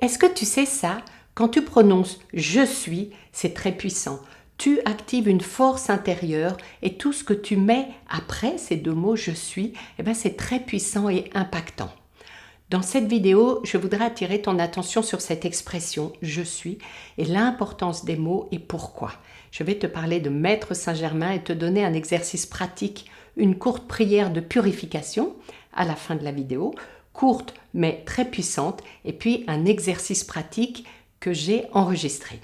Est-ce que tu sais ça? Quand tu prononces « je suis », c'est très puissant. Tu actives une force intérieure et tout ce que tu mets après ces deux mots « je suis », c'est très puissant et impactant. Dans cette vidéo, je voudrais attirer ton attention sur cette expression « je suis » et l'importance des mots et pourquoi. Je vais te parler de Maître Saint-Germain et te donner un exercice pratique, une courte prière de purification à la fin de la vidéo, courte mais très puissante, et puis un exercice pratique que j'ai enregistré.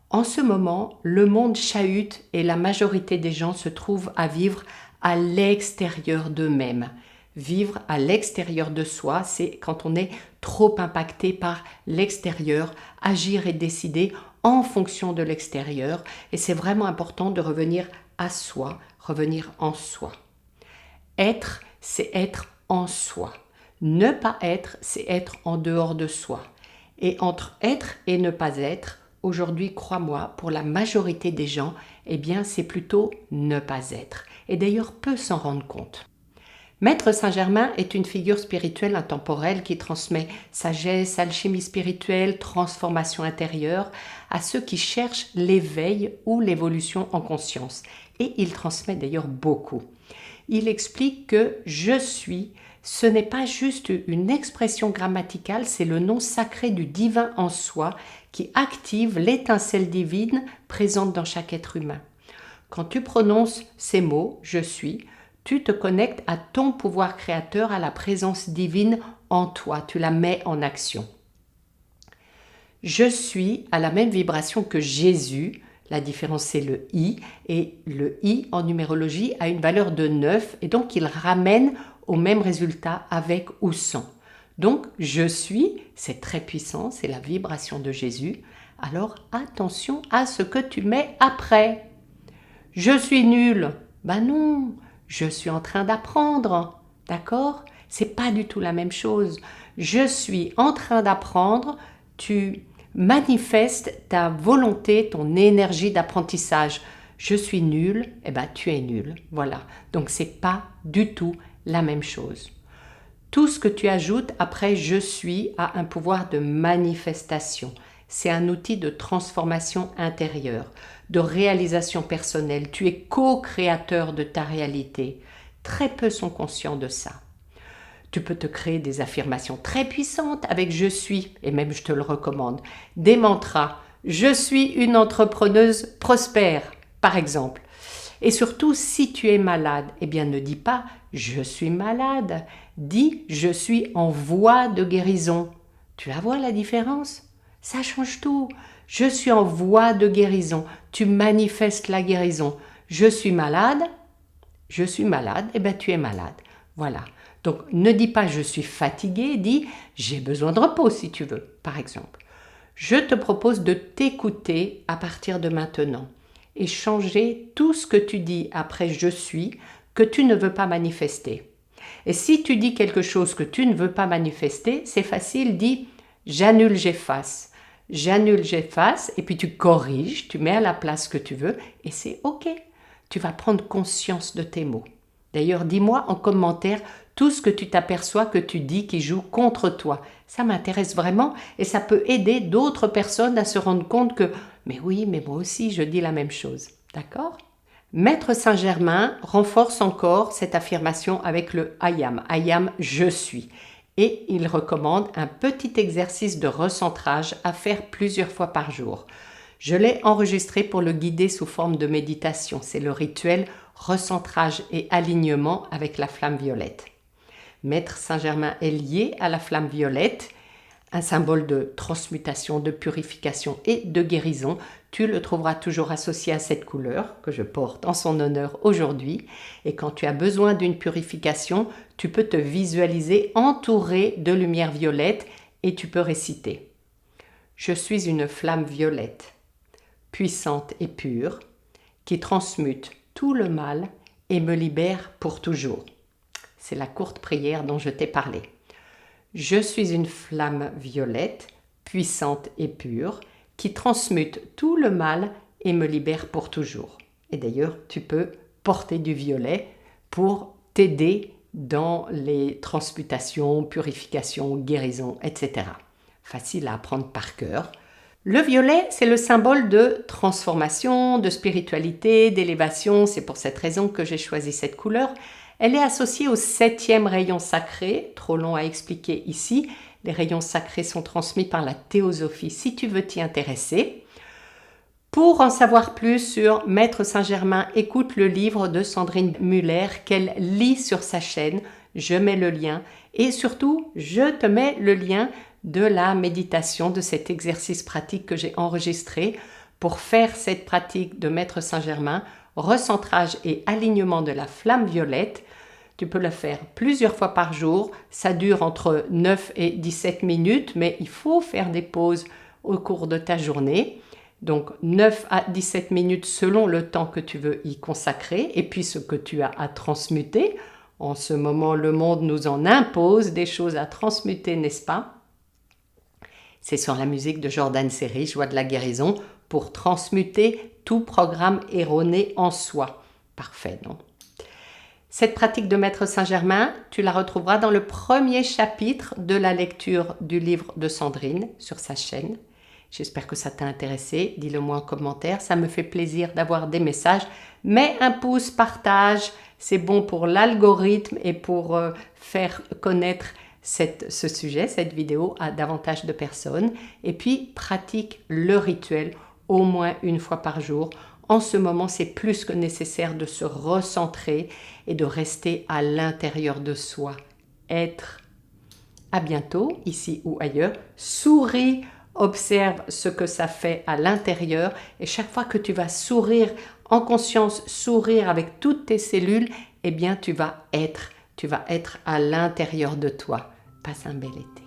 En ce moment, le monde chahute et la majorité des gens se trouvent à vivre à l'extérieur d'eux-mêmes. Vivre à l'extérieur de soi, c'est quand on est trop impacté par l'extérieur, agir et décider en fonction de l'extérieur. Et c'est vraiment important de revenir à soi, revenir en soi. Être, c'est être en soi. Ne pas être, c'est être en dehors de soi. Et entre être et ne pas être, aujourd'hui, crois-moi, pour la majorité des gens, c'est plutôt ne pas être. Et d'ailleurs, peu s'en rendre compte. Maître Saint-Germain est une figure spirituelle intemporelle qui transmet sagesse, alchimie spirituelle, transformation intérieure à ceux qui cherchent l'éveil ou l'évolution en conscience. Et il transmet d'ailleurs beaucoup. Il explique que « je suis », ce n'est pas juste une expression grammaticale, c'est le nom sacré du divin en soi qui active l'étincelle divine présente dans chaque être humain. Quand tu prononces ces mots « je suis », tu te connectes à ton pouvoir créateur, à la présence divine en toi, tu la mets en action. Je suis à la même vibration que Jésus, la différence c'est le I, et le I en numérologie a une valeur de 9 et donc il ramène au même résultat avec ou sans. Donc je suis, c'est très puissant, c'est la vibration de Jésus, alors attention à ce que tu mets après. Je suis nul, non, je suis en train d'apprendre, d'accord? C'est pas du tout la même chose. Je suis en train d'apprendre, tu manifestes ta volonté, ton énergie d'apprentissage. Je suis nul, tu es nul, voilà. Donc c'est pas du tout la même chose. Tout ce que tu ajoutes après « je suis » a un pouvoir de manifestation. C'est un outil de transformation intérieure, de réalisation personnelle. Tu es co-créateur de ta réalité. Très peu sont conscients de ça. Tu peux te créer des affirmations très puissantes avec « je suis » et même je te le recommande. Des mantras « je suis une entrepreneuse prospère » par exemple. Et surtout, si tu es malade, ne dis pas « je suis malade », dis « je suis en voie de guérison ». Tu la vois la différence? Ça change tout. Je suis en voie de guérison. Tu manifestes la guérison. Je suis malade, tu es malade. Voilà. Donc, ne dis pas « je suis fatigué », dis « j'ai besoin de repos » si tu veux, par exemple. Je te propose de t'écouter à partir de maintenant et changer tout ce que tu dis après « je suis » que tu ne veux pas manifester. Et si tu dis quelque chose que tu ne veux pas manifester, c'est facile, dis « j'annule, j'efface ». J'annule, j'efface et puis tu corriges, tu mets à la place ce que tu veux et c'est OK. Tu vas prendre conscience de tes mots. D'ailleurs, dis-moi en commentaire tout ce que tu t'aperçois que tu dis qui joue contre toi. Ça m'intéresse vraiment et ça peut aider d'autres personnes à se rendre compte que « mais oui, mais moi aussi, je dis la même chose ». D'accord? Maître Saint-Germain renforce encore cette affirmation avec le « I am, je suis ». Et il recommande un petit exercice de recentrage à faire plusieurs fois par jour. Je l'ai enregistré pour le guider sous forme de méditation. C'est le rituel recentrage et alignement avec la flamme violette. Maître Saint-Germain est lié à la flamme violette, un symbole de transmutation, de purification et de guérison. Tu le trouveras toujours associé à cette couleur que je porte en son honneur aujourd'hui. Et quand tu as besoin d'une purification, tu peux te visualiser entouré de lumière violette et tu peux réciter. Je suis une flamme violette, puissante et pure, qui transmute tout le mal et me libère pour toujours. C'est la courte prière dont je t'ai parlé. Je suis une flamme violette, puissante et pure, qui transmute tout le mal et me libère pour toujours. Et d'ailleurs, tu peux porter du violet pour t'aider dans les transmutations, purifications, guérisons, etc. facile à apprendre par cœur. Le violet, c'est le symbole de transformation, de spiritualité, d'élévation. C'est pour cette raison que j'ai choisi cette couleur. Elle est associée au 7e rayon sacré, trop long à expliquer ici. Les rayons sacrés sont transmis par la théosophie si tu veux t'y intéresser. Pour en savoir plus sur Maître Saint-Germain, écoute le livre de Sandrine Muller qu'elle lit sur sa chaîne. Je mets le lien et surtout, je te mets le lien de la méditation, de cet exercice pratique que j'ai enregistré pour faire cette pratique de Maître Saint-Germain, recentrage et alignement de la flamme violette. Tu peux le faire plusieurs fois par jour, ça dure entre 9 et 17 minutes, mais il faut faire des pauses au cours de ta journée. Donc 9 à 17 minutes selon le temps que tu veux y consacrer et puis ce que tu as à transmuter. En ce moment, le monde nous en impose des choses à transmuter, n'est-ce pas? C'est sur la musique de Jordan Serry, Joie de la guérison, pour transmuter tout programme erroné en soi. Parfait, non? Cette pratique de Maître Saint-Germain, tu la retrouveras dans le premier chapitre de la lecture du livre de Sandrine sur sa chaîne. J'espère que ça t'a intéressé, dis-le moi en commentaire, ça me fait plaisir d'avoir des messages. Mets un pouce, partage, c'est bon pour l'algorithme et pour faire connaître ce sujet, cette vidéo à davantage de personnes. Et puis, pratique le rituel au moins une fois par jour. En ce moment, c'est plus que nécessaire de se recentrer et de rester à l'intérieur de soi. Être. À bientôt, ici ou ailleurs. Souris, observe ce que ça fait à l'intérieur. Et chaque fois que tu vas sourire en conscience, sourire avec toutes tes cellules, eh bien, tu vas être à l'intérieur de toi. Passe un bel été.